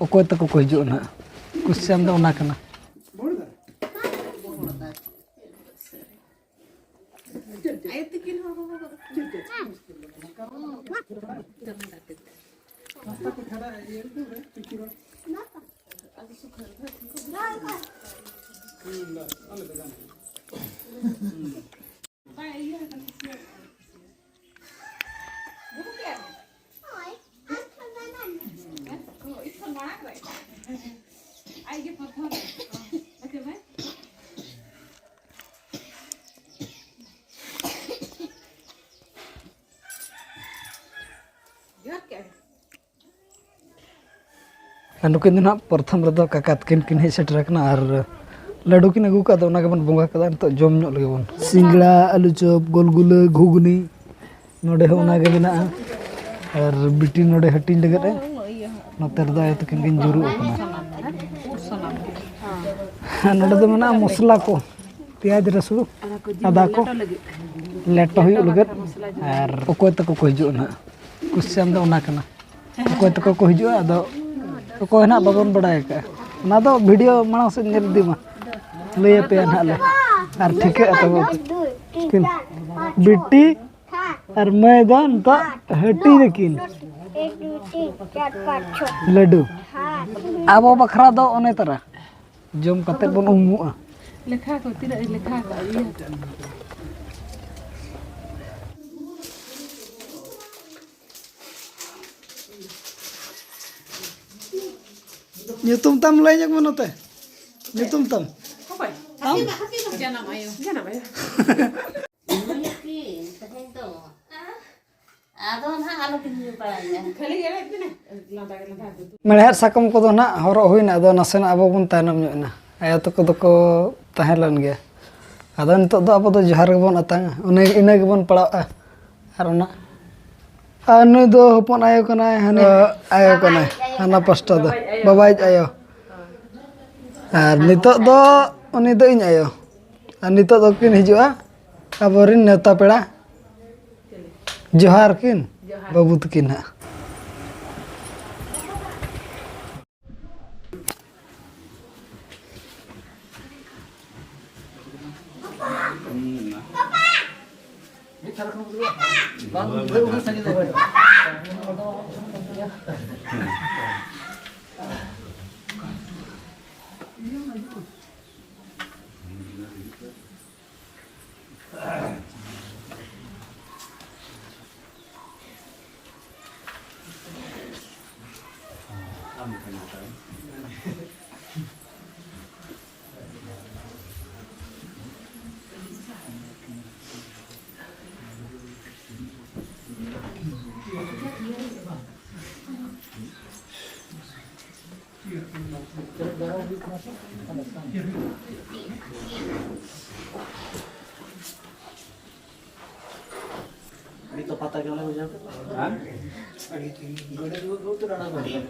ᱚᱠᱚᱭ ᱛᱟᱠᱚ ᱠᱚ ᱦᱤᱡᱩᱜᱼᱟ ᱱᱟᱦᱟᱜ ᱠᱩᱥᱪᱟᱱ ᱫᱚ ᱚᱱᱟ ᱠᱟᱱᱟ नुकिन दो ना प्रथम रेदो काका तकिन किन हेज सेटर कना और लड्डू किन अगू का दोना गेबन बोंगा कदा नितो जम ᱧᱚᱜ लगे बन सिंगड़ा आलू चॉप गोलगुला घुगनी नोडे हो ना गे मेना और बिटी नोडे हटिन लगे रे नोते रेदो आय तकिन किन जुरु कना नोडे दो मेना मसला को प्याज रसुन आदा को लेटो हुई लगे और ओकोय तको को हिजु ना क्वेश्चन दो ओना कना ओकोय तको को हिजु आदो कोई ना बाबन बड़ाय का ना दो वीडियो मांग से नेल दी मा लय पे ना ले और ठीक है तो किन बिट्टी और मैदान तो हटी किन लड्डू आबो बखरा दो ओने तरह जम कते बन उमुआ लेखा को तिरा लेखा का nyutum tam lainnya mana teh nyutum tam apa tam jangan ayo melehar sakum ko do na horo huina ado nasena abo bun tanam nyona ayo to ko tahelan ge ado nitok do abo do johar ge bon atang une ina ge bon pala ar ona anu do hopon ayo kana hana pasta do babai ayo ar nitok do uni do iny ayo ar nitok do kin hijua aborin neta peda johar kin babu tukin ha Dito patagal lang siya. Ha? Gede dulu tuh dana gede.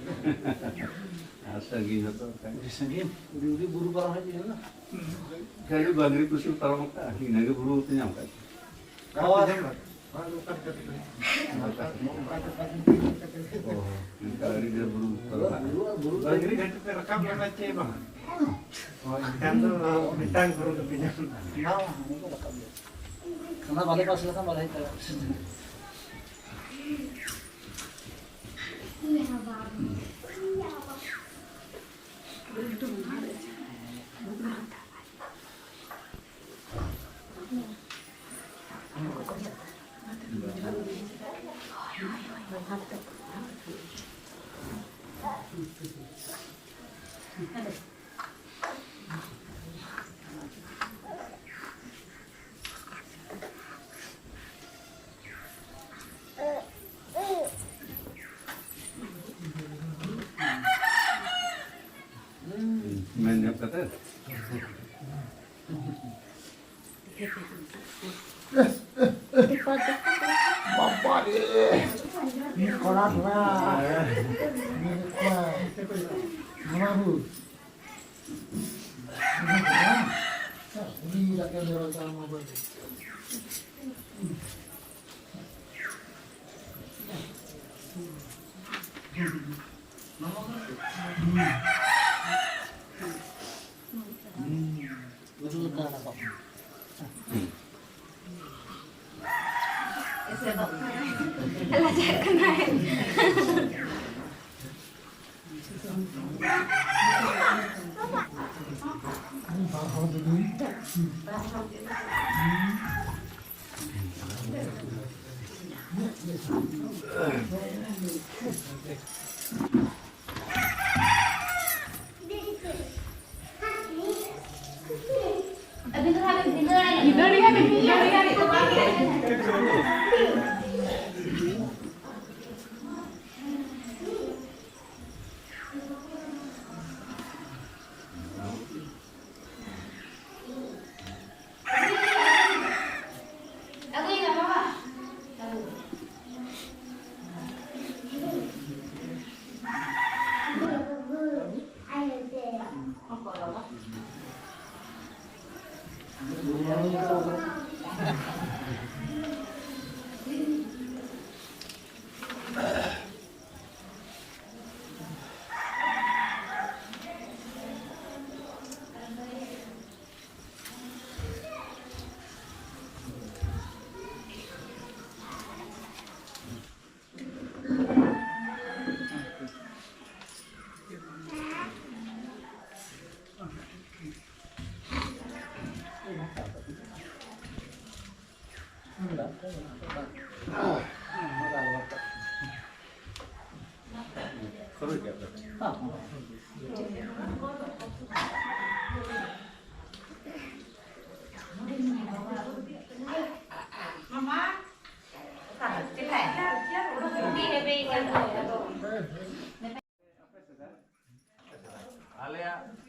Asal gini tuh kan. Disengin, uri buru parang aja na. Kali bagri kusul parang ka, hinagi buru tuh nyam kan. Kawan. Oh, kali dia buru parang. Buru bagri ganti terekam yang aja bang. Oh, kan tuh bintang buru pinjam. Karena balik pas lah kan balik itu. Main jam kata. Bapak ini kolat lah. Mana bu? Ini lagi ada sama bu. Nama Betul tak apa.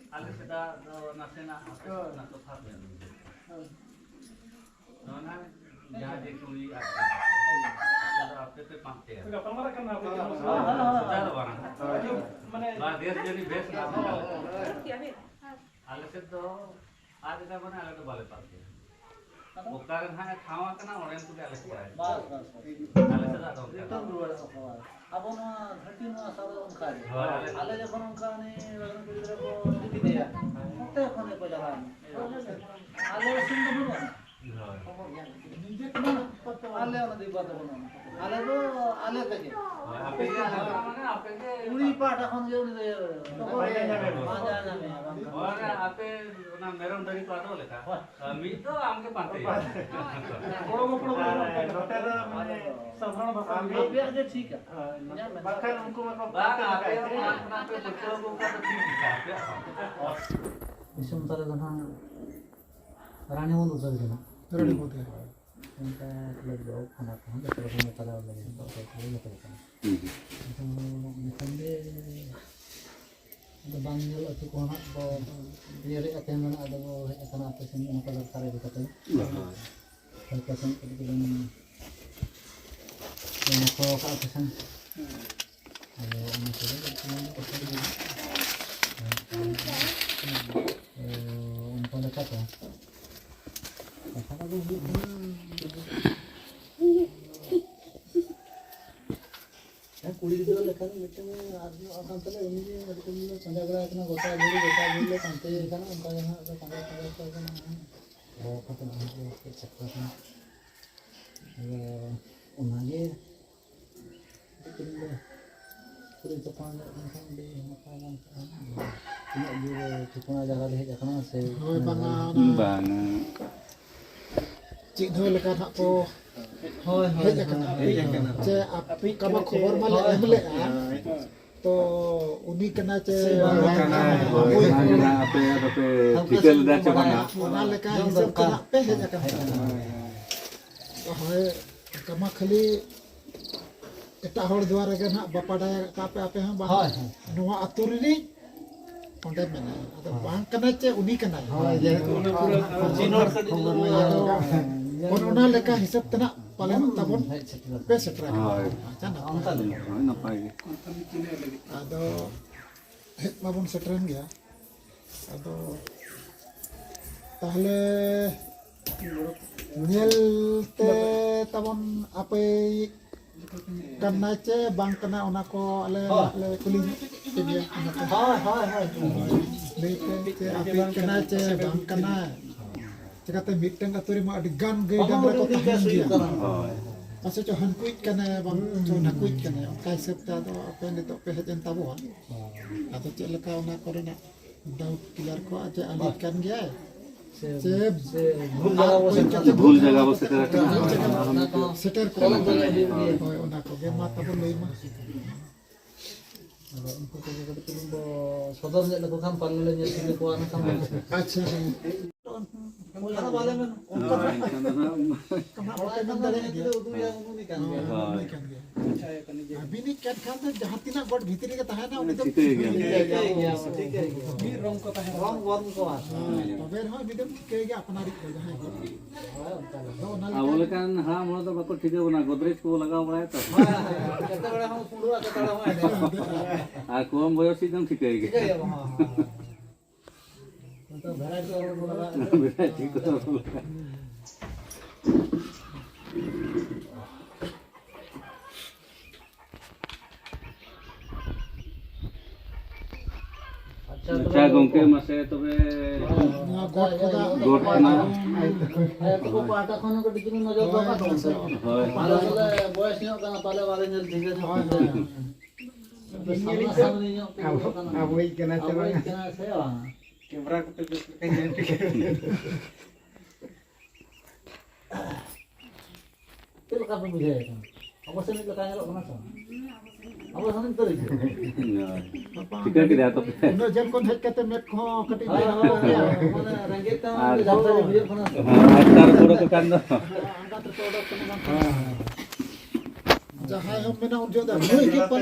Ale sudah nasenak nak tepat ya. Nona jadi kuli apa? Sudah apa tu pante. Sudah kamera kan apa? Sudah orang. Bah dia jadi best nak. Ale sudah ada dah mana ale tu balik pante. Bukan hanya khawa kena orang tu ale kuat. Bas bas. Ale sudah tahu. Itu dua orang. Abo na घटी ना सारा उनका है आले जब उनका ने लगन पिदरे को दिखी दिया मते कोने को जगह आले सिंह बनो निजे कना आले ना दिबा तो बनो आले तो आले तके आपे माने आपे के उड़ी पाटा खन जो ने माजा ना में और आपे ना मेरम दरी तो आदो लेका मी तो आमके पाते बड़ो बड़ो नोटर माने साधारण भाषा में आपे आगे ठीक है बाखन उनको बाग आपे अपना पे बच्चों को का तो ठीक है इसमें तरह ना रानी वो उतर देना रानी होते उनका लग जाओ खाना खाना जब तक मैं चला लगे तो कोई नहीं करता तो निकले ada banjir atau kona bo biari akan mana ada bo akan apa sih yang kalau tarik di kota kalau kesan itu yang kau kau kesan kalau orang itu untuk dekat ya kalau कुड़ी जो लेखन मिट्टी में आदमी आसान चले उन्हीं में मतलब ये संजय बड़ा इतना गोता बोले कांटे लेखन उनका यहाँ जो कांटे कांटे तो इतना वो खत्म हो गया उसके चक्कर में ये उन्हें लेकिन पूरी तो पानी इंसान भी मकान tidak juga cuma jaga deh jangan se bang cik doi lekat hak ko hoy hoy ce api kama khobor male emle to uni kena ce karena apa tikel dah coba nak ona leka hisab kena pe he akan to hoy kama khali eta hor dwar ge na bapada ka pe ape ha ba noa atur ni onde mena ado bang kena ce uni kena hoy je chinor se ona leka hisab tena paling tabon pe setra Chana napai ado het mabon setren ya ado tahle nyel te tabon ape karena ce bang kena ona ko ale kuling ce dia Bete api kena ce bang kena cakate miteng aturi ma adegan gay dan rako tahan dia asa cho han kuit kena bang cho na kuit kena kai septa to apa nito pehejen tabu atau ce leka ona korona daud kilar ko aja alihkan dia भूल जगह वो shutter seter ko hoy ona ko ge mata pun lei mah Untuk kita tunggu sodor nya lagu kan paling nya sini ko ana sama. acha Ana bale men. kena apa mendale dia Itu yang ini kan. bini kan kan jahat tina god bhitri ke tahana uni to ठीक है. Di rong ko tahe. Rong warn ko. tober hoy bidam ke ge apnari ko jahay ko to nal बोले kan हाँ मोला तो बाको ठीक है वो ना गोदरेज को लगा हुआ है तो Kata bale hang pundu kata bale hang. आ को हम बयस एकदम ठीक है ठीक है. Untuk variety orang bola. बेटा ठीक है अच्छा गोंके मसे तबे god ko da गोट ना Itu ko pata kono ko dikini nojor do ka don se. होय Pale bole boys nyok kana pale wale nyel ठीक है. Sama-sama nyok kana. Abui kena Awai kana se bang. Kamera ko to kanya Itu ka pun bisa kan. Apa sih itu kanya lo kana sa. Apa sih itu rik. ठीक है किया तो no jam kon hej kate met ko kati Mana ranggit ka jabta video kana. आकार पूरा को kan do Angkat produk kana. jahay hom mena unjo da hoy ke par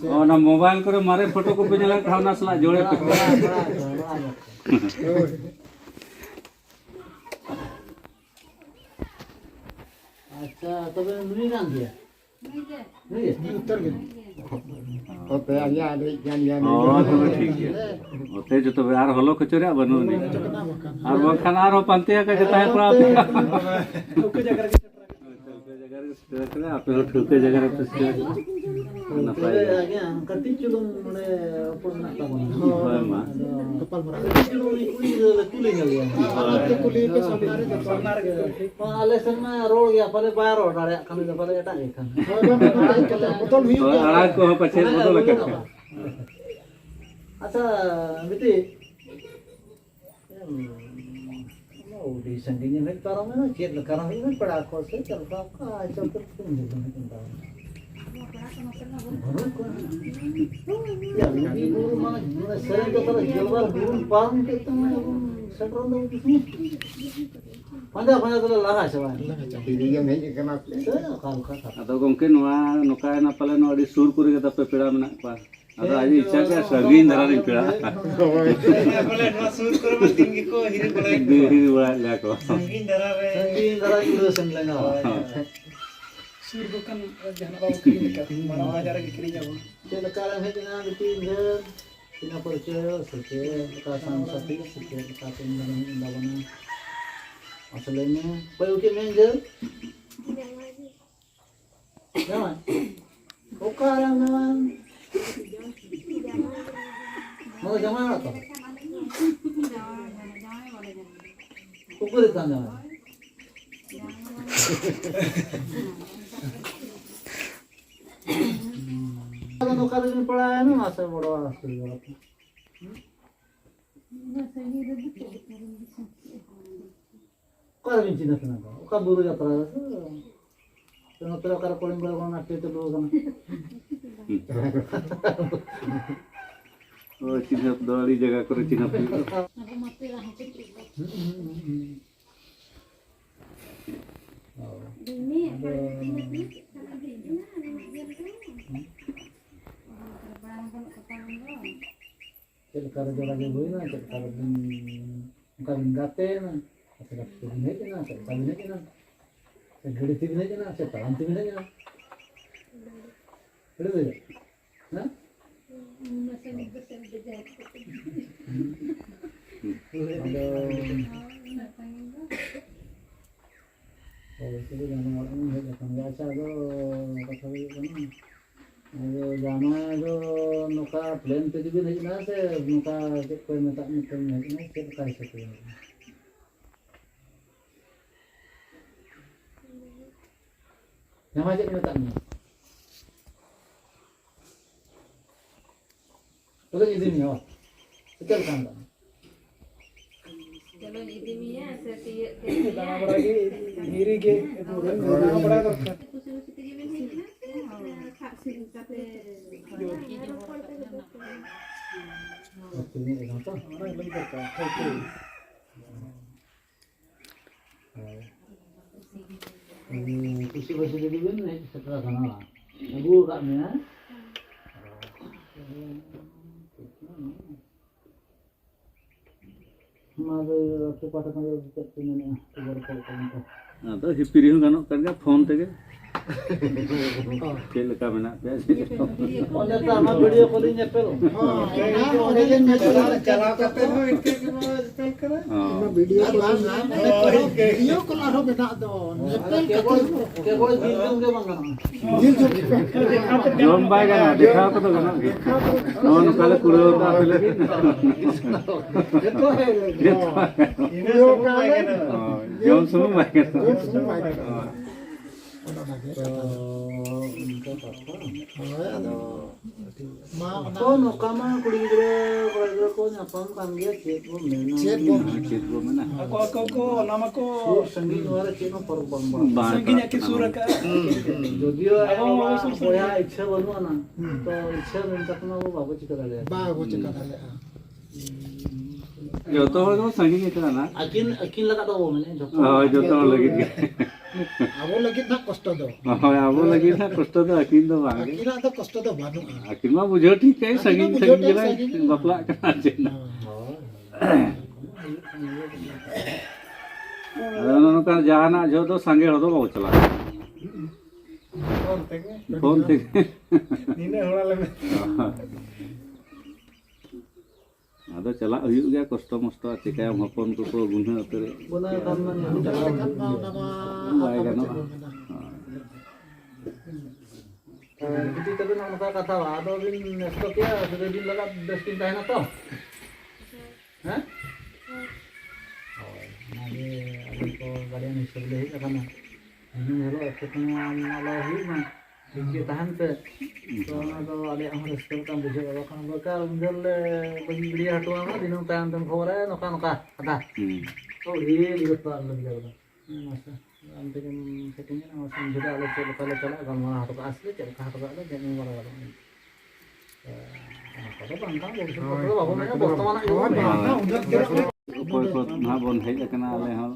ओ ना mobile करे मारे फोटो को भेजला खावना सला जोड़े अच्छा तबे नुई kan dia. Nih. utar ge Oke, ada ikan ओ तो ठीक है ओते जो तो यार हलो खचोरे बनो नी kena makan और वो खाना रो पंते का जता है पूरा Oke, jaga आप लोग ठुके जगह पे Tebe lagi kati culung mule apa nak tahu. होय मा kepal merah Culung ni kuling kali ya. ate kuli pe sabnare da sabnar ge Ale sama roll ya pale bayar order ya kami pale eta ikan. hoy ba kate botol hui और आड़ा को पछे बदल के Acha biti. Mau di sandingnya mek tarang na kiat lekarang ini pada aku sih kalau ka aja terpun di sana kita. Ya ini guru mana sering kita jual guru parang kita setron dong di sini. Pandai tu lah coba. Kalau kata. अतो गोंके नोआ नोका ना पले no अडी सुर पुरी के तपे पेड़ा मना पा अतो आज इच्छा के सगीन धरा नी पेड़ा Boleh no sur kuro tinggi ko hiri boleh. हिरी बड़ा लाको Mungkin darah re. Sangin darah itu sendiri. Sur bukan jangan bawa kiri dekat. Mana ajar kiri jauh. Jadi sekarang kita bikin dan kita percaya sekian kasan satu sekian kasan dalam dalam asalnya pergi mengel jangan sekarang memang mau jangan apa ukur itu jangan kalau kali ini pelayan masa bodoh asli Kau ada Cina kenapa? Kau buru ya pernah tu. Tengok terus kalau paling baru nak itu dulu kan. ओ चिन्ह दौड़ी जगह करे चिन्ह Cek kalau jalan jauh na, cek kalau bukan gaten, cek kalau ini na, cek kalau ini na, cek gede ini na, cek talam ini na. Betul tak? Hah? नुका plane पे भी नहीं ना से नुका कोई मत नहीं से काय सकते हैं nama aja kita tanya udah izin ya betul kan चलो दीदी मिया ऐसे दाना बड़ा की धीरे के दाना बड़ा दरकार कुछ कुछ के भी नहीं ना खास से काफे ini itu apa orang lebih dरकार okay kusi kusi jadi kan setelah sana ibu kaknya हमारे आपके पास का जो करते हैं ना तो बड़ा कॉल तो हिप्पी हूँ गानों कर फोन तक चल का मना पे ओने तो हम वीडियो कॉलिंग पे चला करते हो इनके के बाद कल करें वीडियो कॉल आरो बेटा दो के बोल दिल के मंगा जोम बाय गाना दिखा को तो गाना नॉन काले कुड़ो का लगे वीडियो काले जोम सुनो बाय गाना तो नौकामा कुड़ी गिरे को nyapam kan dia cek bo mena चेत वो में ना को नाम को संगीत वाला cek no पर बम संगीत के सुर का যদিও বয়া ইচ্ছা বলবো না তো ইচ্ছা মেনটা তো বাবু চিকা দালে बाबू चिका दाले जो तो हो संगीत इतना ना akin laga do mene jotto जो तो लगी abo lagi na kosto do अब लगी ना कष्ट तो अकीन तो बांगे akira do kosto do banu akin में बुझो ठीक है संगीत संगीत ला बपला करना चाहिए अदन का जाना जो तो संगे हो तो बहुत चला फोन तक नीने होड़ा लगे अदो चला हुई गया कष्ट मस्त चिका हपन को गुण उतरे bona kan man kan mau nama बाय गानो Jadi tapi nak muka kata lah, ada bin stok ya, sudah bin laga destin tahan atau? Hah? Oh, nanti ada ko kalian sebelah ini kan? Ini hello, ketemu Allah ini, jadi tahan pe. So ada yang harus kita bujuk kalau kan bakal menjal bagi dia tuan lah, dinong tahan dan kore, noka kata. Oh dia lihat tuan lebih jauh. Masa. Nanti kan settingnya masih juga ada kalau kalau malah harus asli jadi harus ada jadi malah kalau bangkang boleh kalau bapak mana bos teman itu कोई को ना बोल है लेकिन आले हम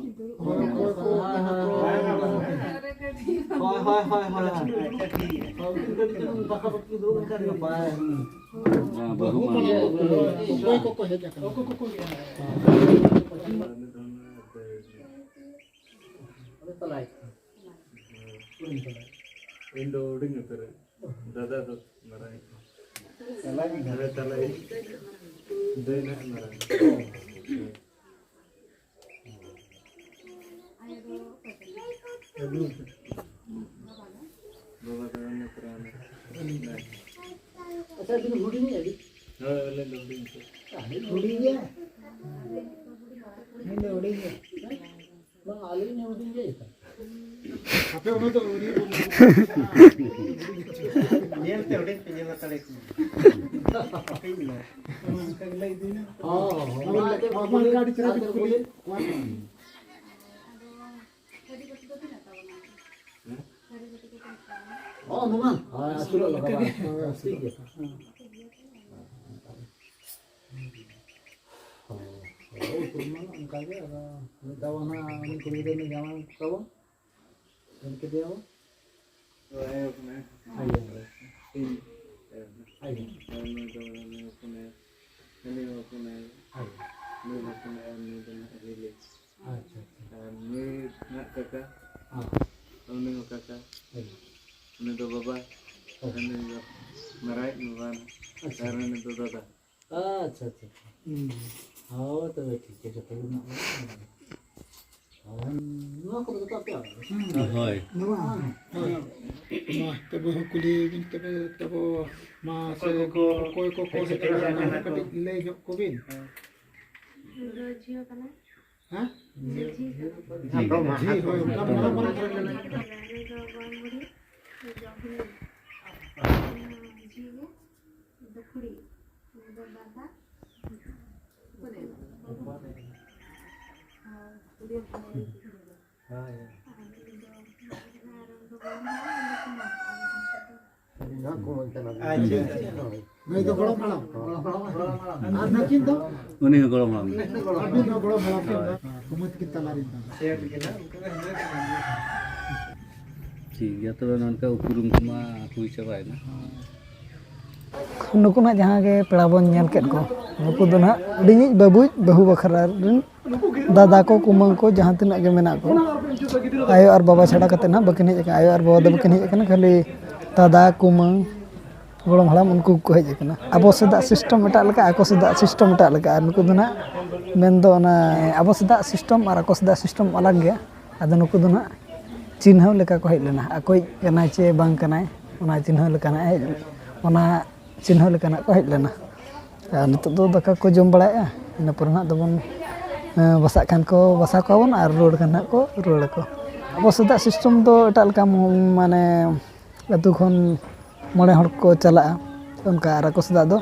बहु koko heja kan Telai. Indo udah ngeter, dada tuh marah. Telai, telai, deh nak marah. Bawa kawan ngeteran. Asal ini budi ni jadi. Oh, leh udah ngeter. Budi dia. नीने उड़ेंगे Bang Ali ni budi dia. tapi ono to uri नियलते उड़े पिंजला तले की कगला दिन Oh, amal gadi cara bikuli Oh, memang. Ah, sudah lah kawan. Pasti ya. Oh, kurang angkanya ada kawan ni kuliah ni jangan kawan. Dan kedua apa? Ayo punya. Ayo. Ini. Ayo. Ini punya. Ini punya. Ayo. Ini punya. Ini punya. Ini. Acha. Ini nak kakak. Ah. Ini kakak. Ayo. Ini tu bapa. Ini tu marah, bukan. Karena ini tu dada. Acha. ᱦᱳᱭ ᱛᱚᱵᱮ ᱴᱷᱤᱠ ᱜᱮᱭᱟ ᱡᱚᱛᱚ ᱜᱮ ᱢᱮᱱᱟᱜ ᱵᱚᱱᱟ ᱱᱚᱣᱟ ᱠᱚᱫᱚ ᱡᱚᱛᱚ ᱟᱯᱮᱭᱟᱜ ᱦᱳᱭ ᱢᱟ ᱛᱚᱵᱮ ᱦᱚᱸ ᱠᱩᱞᱤ ᱵᱤᱱ ᱛᱚᱵᱮ ᱢᱟ ᱥᱮ ᱚᱠᱚᱭ ᱠᱚ ᱥᱮᱴᱮᱨ ᱟᱠᱟᱱᱟ ᱠᱟᱹᱴᱤᱡ ᱞᱟᱹᱭ ᱧᱚᱜ ᱠᱚᱵᱤᱱ ଝିଅ କଲା ᱦᱮᱸ ଝିଅ ଜି হয় মারা মারা করে গেলেন খুড়ি দাদা नहीं तो बड़ा बड़ा আর নাকি তো উনি গরম হারাম আপনি তো বড় বড় কুমত কি তালারি ঠিক গিয়া তবে ননকা উপরুম কমা ᱦᱩᱭ ᱪᱟᱵᱟᱭᱮᱱᱟ ᱱᱩᱠᱩ ᱱᱟᱜ ᱡᱟᱦᱟᱸ ᱜᱮ ᱯᱮᱲᱟ ᱵᱚᱱ ᱧᱮᱞ ᱠᱮᱫ ᱠᱚ ᱱᱩᱠᱩ ᱫᱚ ᱱᱟᱜ ᱦᱩᱰᱤᱧᱤᱡ ᱵᱟᱹᱵᱩᱭ ᱵᱟᱹᱦᱩ ᱵᱟᱠᱷᱨᱟ ᱨᱮᱱ ᱫᱟᱫᱟ ᱠᱚ ᱠᱩᱢᱟᱹᱝ ko ᱡᱟᱦᱟᱸ ᱛᱤᱱᱟᱹᱜ ᱜᱮ ᱢᱮᱱᱟᱜ ᱠᱚ ayo ar baba chhada kate na bakin hej akana ayo ar baba do bakin hej akana khali dada kumang gorom halam unku ko hej akana abo seda system eta leka ako seda system eta leka ar nuku do na mendo ona abo seda system ar ako seda system alag gaya ado nuku do na चिन्ह लेका को हज लेना अकोई कना चे बांग कनाय ओना चिन्ह लेकाना हज ओना चिन्ह लेकाना को हज लेना नितो दो दाका को जम बड़ाया इन पर ना दबन बसा खान को बसा को बन और रोड खान को रोड को अब सदा सिस्टम दो एटा लका माने अतु खन मणे हर को चला उनका आर को सदा दो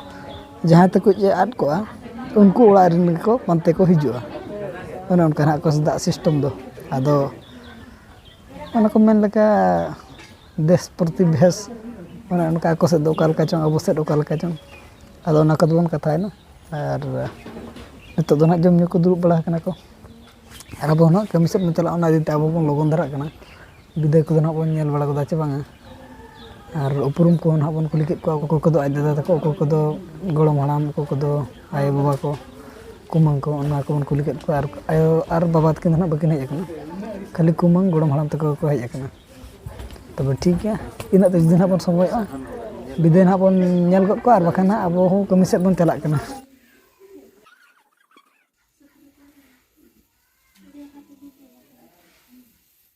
जहां तक को आद को उनको ओड़ा रिन को पंते को हिजुआ ओना उनका ना को सदा सिस्टम दो आदो ᱚᱱᱟ ᱠᱚ ᱢᱮᱱ ᱞᱮᱠᱟ ᱫᱮᱥ ᱯᱨᱚᱛᱤ ᱵᱷᱮᱥ ᱚᱱᱟ ᱚᱱᱠᱟ ᱟᱠᱚ ᱥᱮᱫ ᱫᱚ ᱚᱠᱟ ᱞᱮᱠᱟ ᱪᱚᱝ ᱟᱵᱚ ᱥᱮᱫ ᱚᱠᱟ ᱞᱮᱠᱟ ᱪᱚᱝ ᱟᱫᱚ ᱚᱱᱟ ᱠᱚᱫᱚ ᱵᱚᱱ ᱠᱟᱛᱷᱟᱭᱱᱟ ᱟᱨ ᱱᱤᱛᱚᱜ ᱫᱚ ᱱᱟᱜ ᱡᱚᱢ ᱧᱩ ᱠᱚ ᱫᱩᱲᱩᱵ ᱵᱟᱲᱟ ᱟᱠᱟᱱᱟ ᱠᱚ ᱟᱨ ᱟᱵᱚ ᱱᱟᱜ ᱠᱟᱹᱢᱤ ᱥᱮᱫ ᱵᱚᱱ ᱪᱟᱞᱟᱜᱼᱟ ᱚᱱᱟ ᱤᱫᱤ ᱛᱮ ᱟᱵᱚ ᱵᱚᱱ ᱞᱚᱜᱚᱱ ᱫᱷᱟᱨᱟᱜ ᱠᱟᱱᱟ ᱵᱤᱫᱟᱹᱭ ᱠᱚᱫᱚ ᱱᱟᱜ ᱵᱚᱱ ᱧᱮᱞ ᱵᱟᱲᱟ ᱠᱟᱫᱟ ᱪᱮ ᱵᱟᱝᱟ ᱟᱨ ᱩᱯᱨᱩᱢ ᱠᱚ ᱱᱟᱜ ᱵᱚᱱ ᱠᱩᱞᱤ ᱠᱮᱫ ᱠᱚᱣᱟ ᱚᱠᱚᱭ ᱠᱚᱫᱚ ᱟᱡ ᱫᱟᱫᱟ ᱛᱟᱠᱚ ᱚᱠᱚᱭ ᱠᱚᱫᱚ ᱜᱚᱲᱚᱢ ᱦᱟᱲᱟᱢ ᱚᱠᱚᱭ ᱠᱚᱫᱚ ᱟᱭᱳ ᱵᱟᱵᱟ ᱠᱚ ᱠᱩᱢᱟᱹᱝ ᱠᱚ ᱚᱱᱟ ᱠᱚᱵᱚᱱ ᱠᱩᱞᱤ ᱠᱮᱫ ᱠᱚᱣᱟ ᱟᱨ ᱟᱭᱳ ᱟᱨ ᱵᱟᱵᱟ ᱛᱟᱹᱠᱤᱱ ᱫᱚ ᱱᱟᱜ ᱵᱟᱹᱠᱤᱱ ᱦᱮᱡ ᱟᱠᱟᱱᱟ ᱠᱷᱟᱹᱞᱤ ᱠᱩᱢᱟᱹᱝ ᱜᱚᱲᱚᱢ ᱦᱟᱲᱟᱢ ᱛᱟᱠᱚ को हज akana तबे ठीक है इना तो दिन बन समय बिदे ना बन नेल गद को और बखान abo कमी सेट बन चला